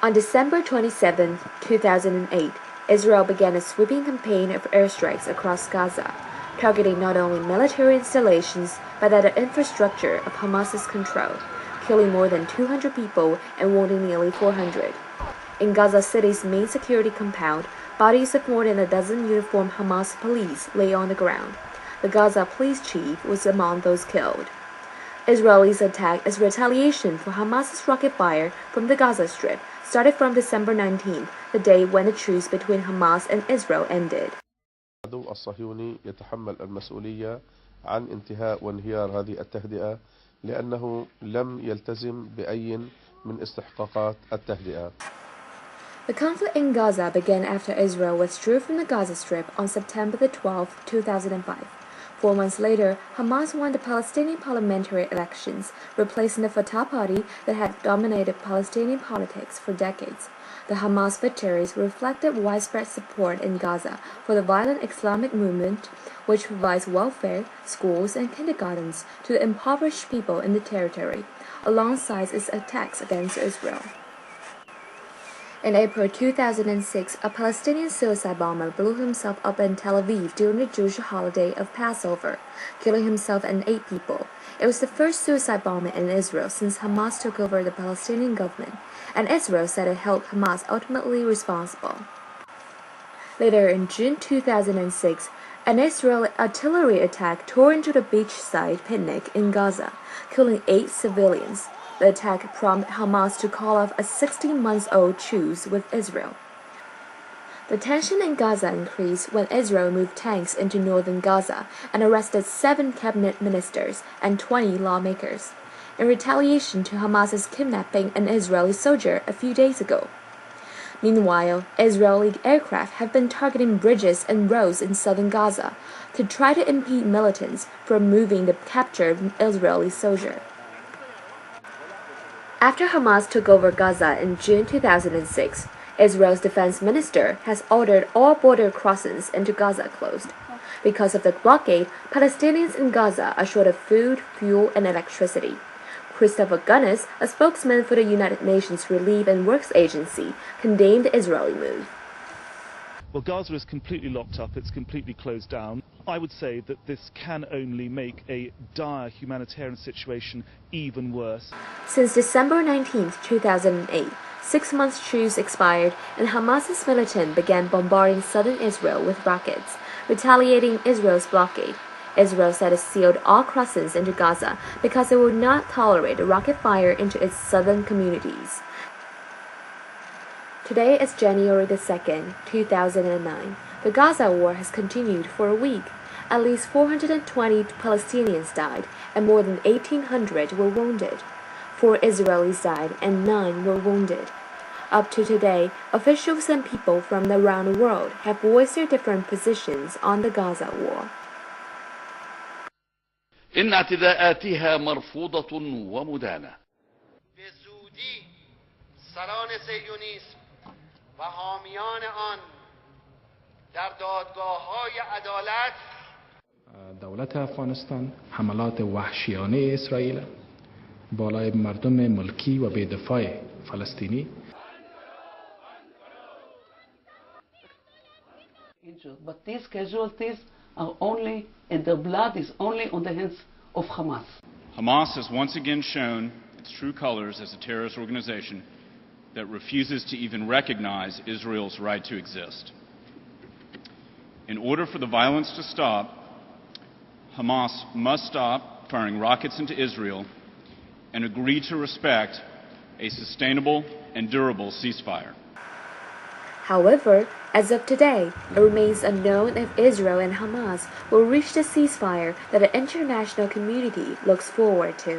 On December 27, 2008, Israel began a sweeping campaign of airstrikes across Gaza, targeting not only military installations but the infrastructure of Hamas's control, killing more than 200 people and wounding nearly 400. In Gaza City's main security compound, bodies of more than a dozen uniformed Hamas police lay on the ground. The Gaza police chief was among those killed. Israel's attack is retaliation for Hamas's rocket fire from the Gaza Strip, started from December 19th, the day when the truce between Hamas and Israel ended. العدو الصهيوني يتحمل المسؤولية عن انتهاء وانهيار هذه التهدئة لأنه لم يلتزم بأي من استحقاقات التهدئة. The conflict in Gaza began after Israel withdrew from the Gaza Strip on September 12, 2005. 4 months later, Hamas won the Palestinian parliamentary elections, replacing the Fatah party that had dominated Palestinian politics for decades. The Hamas victories reflected widespread support in Gaza for the violent Islamic movement, which provides welfare, schools, and kindergartens to the impoverished people in the territory, alongside its attacks against Israel. In April 2006, a Palestinian suicide bomber blew himself up in Tel Aviv during the Jewish holiday of Passover, killing himself and 8 people. It was the first suicide bomber in Israel since Hamas took over the Palestinian government, and Israel said it held Hamas ultimately responsible. Later in June 2006, an Israeli artillery attack tore into the beachside picnic in Gaza, killing 8 civilians. The attack prompted Hamas to call off a 16-month-old truce with Israel. The tension in Gaza increased when Israel moved tanks into northern Gaza and arrested 7 cabinet ministers and 20 lawmakers, in retaliation to Hamas's kidnapping an Israeli soldier a few days ago. Meanwhile, Israeli aircraft have been targeting bridges and roads in southern Gaza to try to impede militants from moving the captured Israeli soldier. After Hamas took over Gaza in June 2006, Israel's defense minister has ordered all border crossings into Gaza closed. Because of the blockade, Palestinians in Gaza are short of food, fuel, and electricity. Christopher Gunnis, a spokesman for the United Nations Relief and Works Agency, condemned the Israeli move. Well, Gaza is completely locked up, it's completely closed down. I would say that this can only make a dire humanitarian situation even worse. Since December 19, 2008, 6 months' truce expired and Hamas's militants began bombarding southern Israel with rockets, retaliating Israel's blockade. Israel said it sealed all crossings into Gaza because it would not tolerate rocket fire into its southern communities. Today is January 2nd, 2009. The Gaza war has continued for a week. At least 420 Palestinians died and more than 1,800 were wounded. 4 Israelis died and 9 were wounded. Up to today, officials and people from around the world have voiced their different positions on the Gaza war. إن اعتداءاتها مرفوضة ومدانة. بزودی سران صهیونیسم و حامیان آن در دادگاه‌های عدالت دولت افغانستان حملات وحشیانه اسرائیل بالای مردم ملکی و بی‌دفاع فلسطینی But these casualties are only, and their blood is only on the hands of Hamas. Hamas has once again shown its true colors as a terrorist organization that refuses to even recognize Israel's right to exist. In order for the violence to stop, Hamas must stop firing rockets into Israel and agree to respect a sustainable and durable ceasefire. However, as of today, it remains unknown if Israel and Hamas will reach the ceasefire that the international community looks forward to.